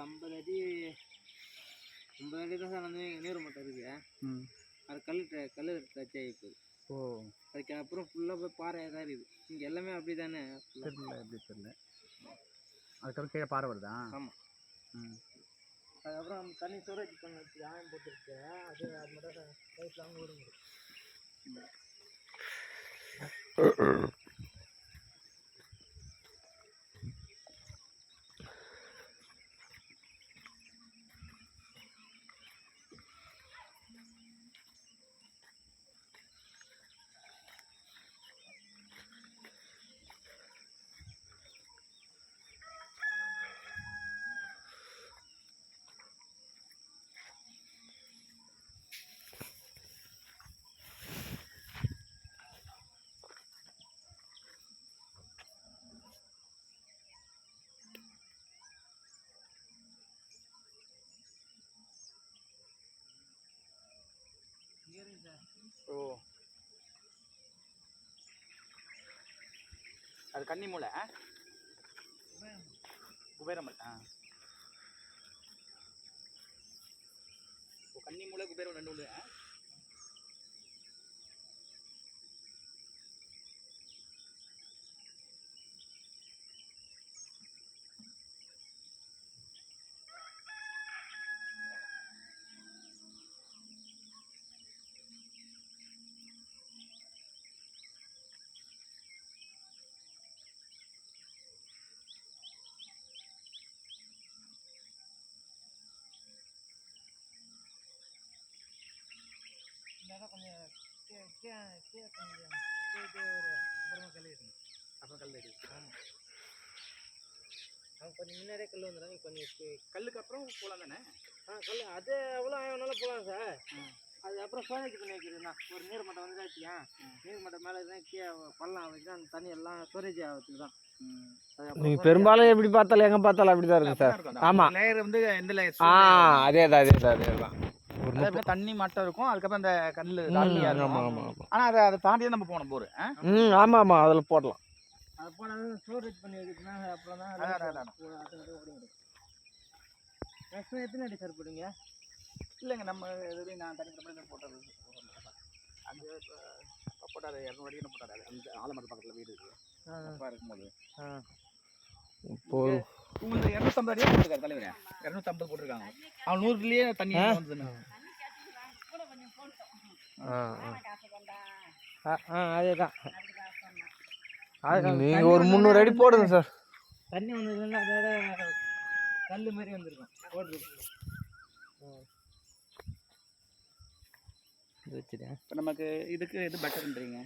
50 அடி 50 அடி தான் சார் வந்து நீர் மட்டம் இருக்குது. அது கல் டச் ஆகிப்போகுது. ஓ, அதுக்கப்புறம் ஃபுல்லாக போய் பாறையாக தான் இருக்குது. இங்கே எல்லாமே அப்படி தானே தெரியல, எப்படி தெரியல. அதுக்கப்புறம் கீழே பாறை வருதா? ஆமாம். அதுக்கப்புறம் தண்ணி ஸ்டோரேஜ் பண்ணி வச்சு ஆயம் போட்டுருக்கு. அது மட்டும் லைஃப் லாங் வரும். ஓ, அது கன்னி மூளை, குபேரமல். கன்னி மூளை குபேரம் 2 உண்டு. கொஞ்சம் முன்னாடியே கல் வந்துடும். கொஞ்சம் கல்லுக்கு அப்புறம் போகலாம் தானே? கல் அது எவ்வளோ ஆயிரம்னாலும் போகலாம் சார். அதுக்கப்புறம் ஸ்டோரேஜ் பண்ணி வைக்கிறதுண்ணா. ஒரு நீர் மட்டம் வந்து வச்சுக்கா, நீர் மட்டம் மேலே தான் கீழே பள்ளம் வச்சு அந்த தண்ணி எல்லாம் ஸ்டோரேஜ் ஆகிறதுக்கு தான். நீங்க பெரும்பாலும் எப்படி பார்த்தாலும் எங்க பார்த்தாலும் அப்படிதான் இருக்கு சார். ஆமா, லேயர் வந்து எந்த லேயர்? அதேதான். தண்ணி மட்டும் இருக்கும். அதுக்கப்புறம் அந்த கல்லு. ஆனா அதை தாண்டி நம்ம போகணும் போர். ஆமா, அதுல போடலாம். அது போனாலும் ஸ்டோரேஜ் பண்ணி வைக்கிறதுனா அப்புறம் தான் மேக்ஸிமம் எத்தனை அடி சார் போடுங்க? இல்லைங்க, நம்ம எதுவும் நான் தனிக்கிற போட்டது அங்கே போட்டாரு 200 அடி போட்டாரு. அந்த ஆலமரத்து பக்கத்தில் வீடு இருக்குது. அப்பா இருக்கும்போது இப்போ இந்த 250 அடியாக போட்டுருக்காரு தலைவர். 250 போட்டிருக்காங்க. அவன் 100லேயே தண்ணி வந்ததுன்னு. அதேதான். நீங்க ஒரு 300 அடி போடுங்க சார். தண்ணி வந்ததுன்னா அதோட கல் மாதிரி வந்துருக்கும் போடுறது. இப்போ நமக்கு இதுக்கு எது பெட்டர்ன்றீங்க?